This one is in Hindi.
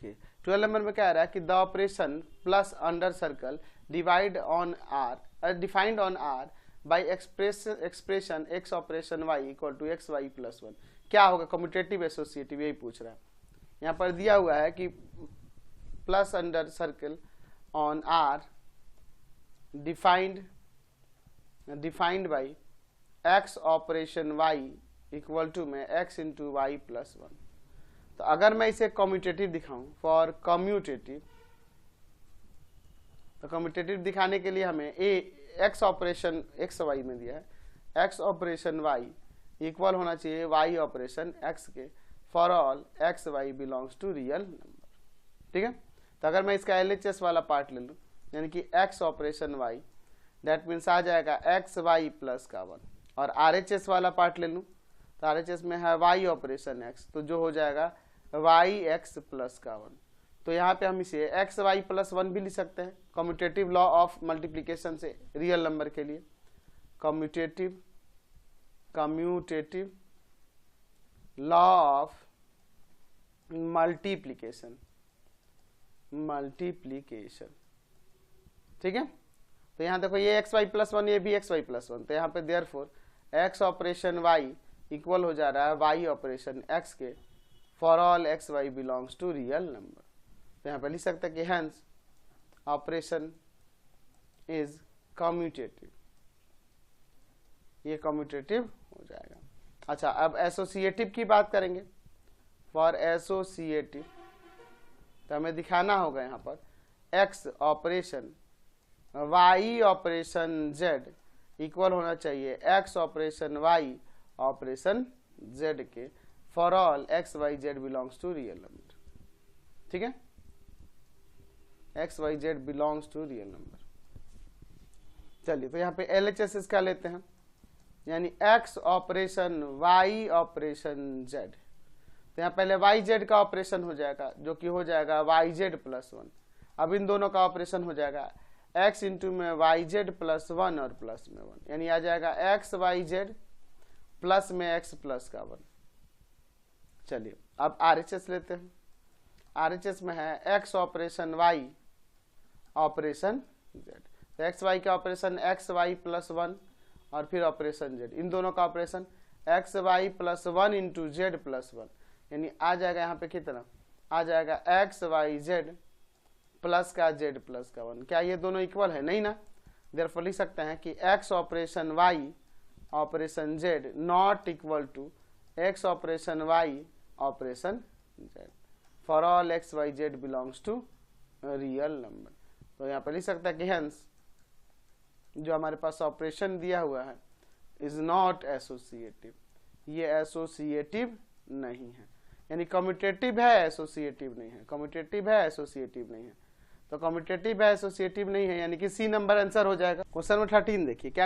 देखिए 12 नंबर में क्या आ रहा है कि the operation plus under circle divide on R defined on R by expression x operation y equal to x y plus 1 क्या होगा, कम्यूटेटिव एसोसिएटिव, यही पूछ रहा है। यहाँ पर दिया हुआ है कि plus under circle on R defined by x operation y equal to में एक्स इंटू वाई प्लस 1। तो अगर मैं इसे कम्यूटेटिव दिखाऊं फॉर कम्यूटेटिव, तो कम्यूटेटिव दिखाने के लिए हमें एक्स ऑपरेशन एक्स वाई में दिया है एक्स ऑपरेशन वाई इक्वल होना चाहिए वाई ऑपरेशन एक्स के for all x y belongs to real number. ठीक है, तो अगर मैं इसका LHS वाला पार्ट ले लूं यानी कि x operation Y that means आ जाएगा एक्स वाई प्लस का 1, और RHS वाला पार्ट ले लूं तो RHS में है वाई ऑपरेशन एक्स, तो जो हो जाएगा वाई एक्स प्लस का 1। तो यहाँ पे हम इसे एक्स वाई प्लस 1 भी लिख सकते हैं कम्यूटेटिव लॉ ऑफ मल्टीप्लीकेशन से रियल नंबर के लिए। कम्यूटेटिव लॉ ऑफ मल्टीप्लीकेशन ठीक है। तो यहाँ देखो ये एक्स वाई प्लस 1 ये भी एक्स वाई प्लस 1, तो यहाँ पे therefore x operation y equal हो जा रहा है वाई ऑपरेशन एक्स के for all x y belongs to real number. तो यहाँ पे लिख सकते हैं कि हेंस ऑपरेशन इज कम्यूटेटिव, ये कम्यूटेटिव हो जाएगा। अच्छा, अब एसोसिएटिव की बात करेंगे। फॉर एसोसिएटिव तो हमें दिखाना होगा यहाँ पर X operation Y operation Z equal होना चाहिए X operation Y operation Z के for all x Y Z belongs to real number. ठीक है, X Y Z belongs to real number. चलिए, तो यहाँ पे LHS इसका लेते हैं यानी X operation Y operation Z. तो यहाँ पहले वाई जेड का ऑपरेशन हो जाएगा जो कि हो जाएगा वाई जेड प्लस 1। अब इन दोनों का ऑपरेशन हो जाएगा एक्स इंटू में वाई जेड प्लस 1 और प्लस में 1, यानी आ जाएगा एक्स वाई जेड प्लस में एक्स प्लस का 1। चलिए, अब RHS लेते हैं। RHS में है x operation Y operation Z. तो एक्स वाई का ऑपरेशन एक्स वाई प्लस 1 और फिर ऑपरेशन जेड, इन दोनों का operation x y plus 1 into z plus 1, यानी आ जाएगा यहाँ पे कितना, आ जाएगा एक्स वाई जेड प्लस का जेड प्लस का 1। क्या ये दोनों इक्वल है? नहीं ना। देयरफॉर लिख सकते हैं कि x operation Y operation z not equal to x operation Y operation z for all x Y Z belongs to real number. तो यहाँ पर लिख सकते हैं कि हेंस जो हमारे पास ऑपरेशन दिया हुआ है इज नॉट एसोसिएटिव, ये एसोसिएटिव नहीं है, यानी कम्यूटेटिव है एसोसिएटिव नहीं है, कम्यूटेटिव है एसोसिएटिव नहीं है। तो कम्यूटेटिव है एसोसिएटिव नहीं है यानी कि C नंबर आंसर हो जाएगा। क्वेश्चन नंबर 13 देखिए क्या